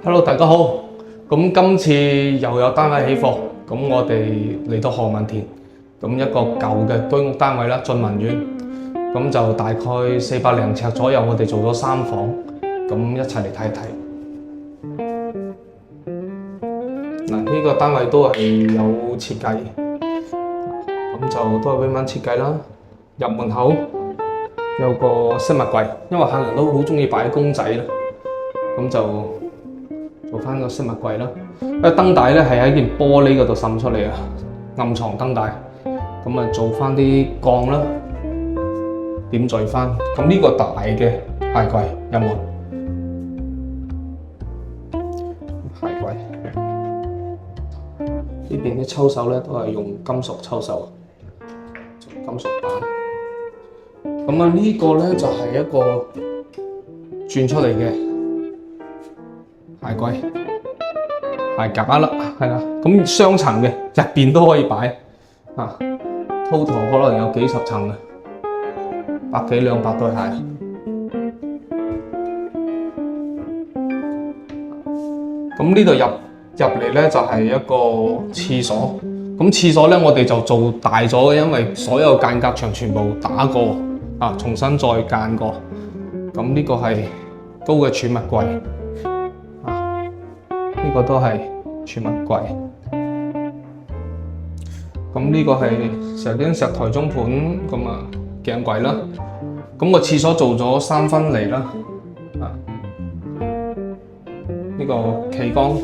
Hello，大家好。咁今次又有單位起貨，咁我哋嚟到何文田，咁一個舊嘅居屋單位啦，俊文苑，咁就大概400零尺左右，我哋做咗3房，咁一齊嚟睇一睇。嗱，呢個單位都係有設計，咁就都係溫文設計啦。入門口有個飾物櫃，因為客人都好中意擺公仔啦，咁就做翻個飾物櫃啦。因為燈帶咧係喺件玻璃嗰度滲出嚟啊，暗藏燈帶。咁啊做翻啲鋼啦，點綴翻。咁呢個大嘅鞋櫃有冇？鞋櫃呢邊啲抽手咧都係用金屬抽手，金屬板。咁啊呢個咧就係一個轉出嚟嘅鞋櫃。鞋架啦，係啦，咁雙層嘅，入邊都可以擺啊。total 可能有幾十層嘅，100幾200對鞋。咁呢度入嚟咧就係一個廁所。咁廁所咧我哋就做大咗嘅，因為所有間隔牆全部打過啊，重新再間過。咁呢個係高嘅儲物櫃。呢個都係儲物櫃，咁呢個係石英石台中盤咁啊鏡櫃啦。咁個廁所做咗3分離啦，呢個企缸、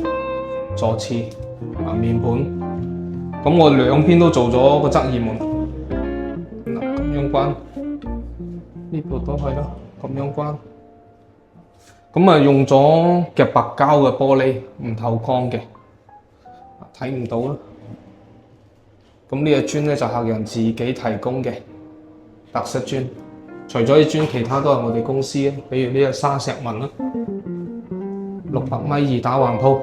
坐廁面盤。咁我兩邊都做咗個側耳門，咁樣關，呢度都係啦，咁樣關。咁啊用咗夾白膠嘅玻璃，唔透光嘅，睇唔到啦。咁呢個磚咧就客人自己提供嘅特色磚，除咗啲磚，其他都係我哋公司嘅，比如呢個沙石紋啦，600米2打橫鋪。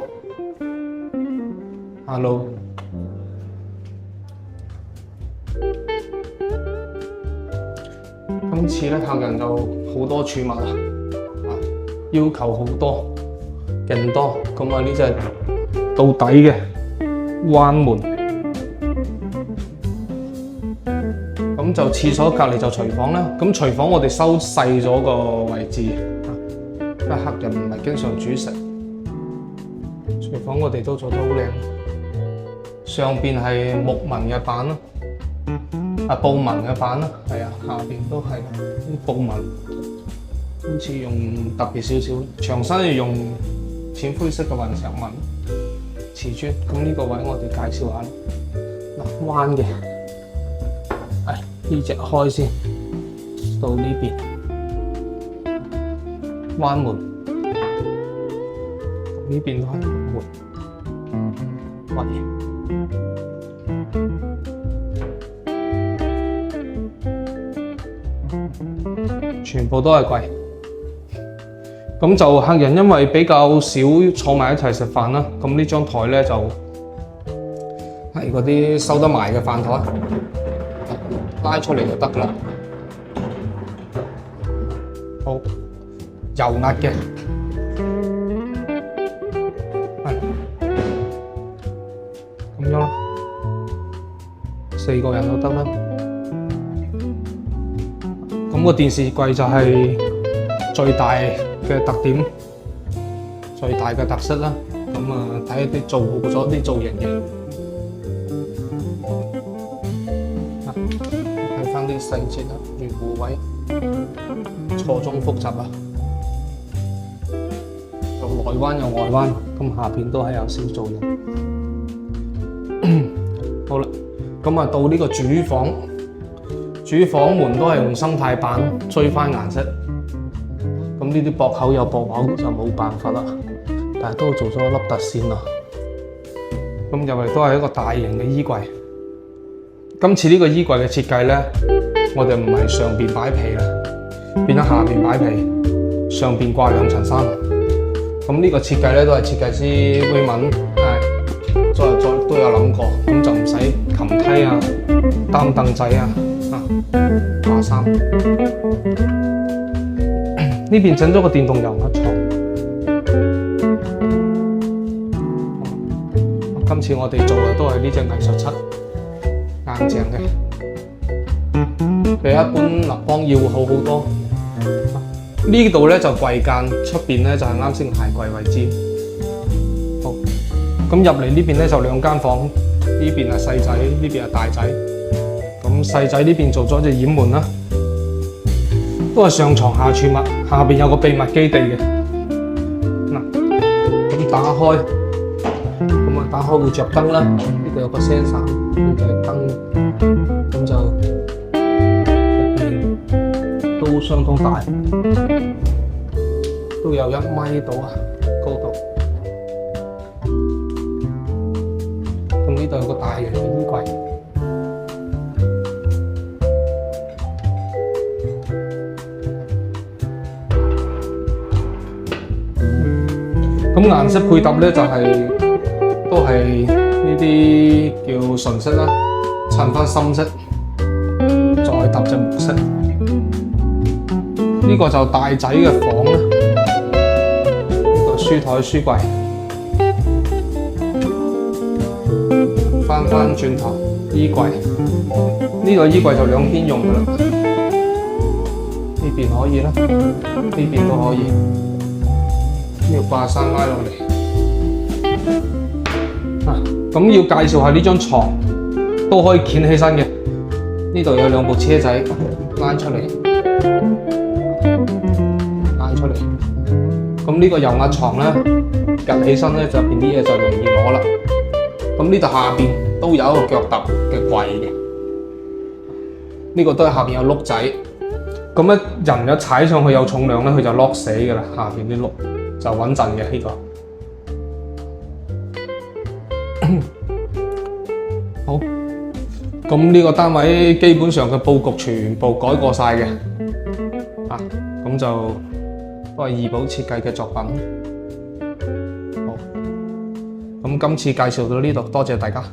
Hello， 今次咧客人就好多儲物啊！要求好多，勁多，咁啊呢隻到底嘅彎門，咁就廁所隔離就廚房啦。咁廚房我哋收細咗個位置，因為客人唔係經常煮食。廚房我哋都做得好靚，上邊係木紋嘅板啦，布紋嘅板啦，係啊，下邊都係啲布紋。今次用特別少少，牆身要用淺灰色嘅雲石紋瓷磚。咁呢個位我哋介紹下嗱，彎嘅，呢隻開先，到呢邊彎門，呢邊都係門，全部都係櫃。咁就客人因為比較少坐埋一齊食飯啦，咁呢張台咧就係嗰啲收得埋嘅飯台，拉出嚟就得㗎啦。好，油壓嘅，咁樣啦，4個人都得啦。咁個電視櫃就係最大嘅特點，最大嘅特色啦。咁啊，睇啲做咗啲造型嘅，睇翻啲細節啦，圓弧位錯綜複雜啊，有內彎有外彎，咁下邊都係有小造型。好啦，咁啊到呢個主房，主房門都係用生態板追翻顏色。咁呢啲駁口有駁口就冇辦法啦，但係都做咗一粒凸線啦。咁入嚟都係一個大型嘅衣櫃。今次呢個衣櫃嘅設計咧，我哋唔係上邊擺被啦，變咗下邊擺被，上邊掛2層衫。咁呢個設計咧都係設計師威文再都有諗過，咁就唔使擒梯啊、擔凳仔啊、掛衫。呢邊整咗個電動油壓床，今次我哋做嘅都係呢隻藝術漆，硬淨嘅，比一般立邦要好好多。呢度咧就櫃間，出邊咧就係啱先鞋櫃位置。好，咁入嚟呢邊咧就兩間房，呢邊係細仔，呢邊係大仔。咁細仔呢邊做咗隻掩門啦，都係上床下儲物，下邊有個秘密基地嘅。嗱，咁打開，咁啊打開會着燈啦。呢度有個 sensor， 呢度係燈，咁就入邊都相當大，都有1米到啊高度。咁呢度有個大型嘅衣櫃。咁顏色配搭咧就都係呢啲叫純色啦，襯翻深色，再搭隻木色。呢個就大仔嘅房啦，呢個書台書櫃。翻轉頭衣櫃，呢個衣櫃就兩邊用噶啦，呢邊可以啦，呢邊都可以。呢個掛衫拉落嚟，咁要介紹下呢張床都可以掀起身嘅。呢度有2部車仔拉出嚟，咁呢個油壓床咧，趌起身咧就入邊啲嘢就容易攞啦。咁呢度下邊都有一個腳踏嘅櫃嘅，呢個都係下邊有碌仔。咁咧人一踩上去有重量咧，佢就落死噶啦，下邊啲碌。就穩陣嘅呢個。好，咁呢個單位基本上嘅佈局全部改過晒嘅，咁就都係怡寶設計嘅作品。好，咁今次介紹到呢度，多謝大家。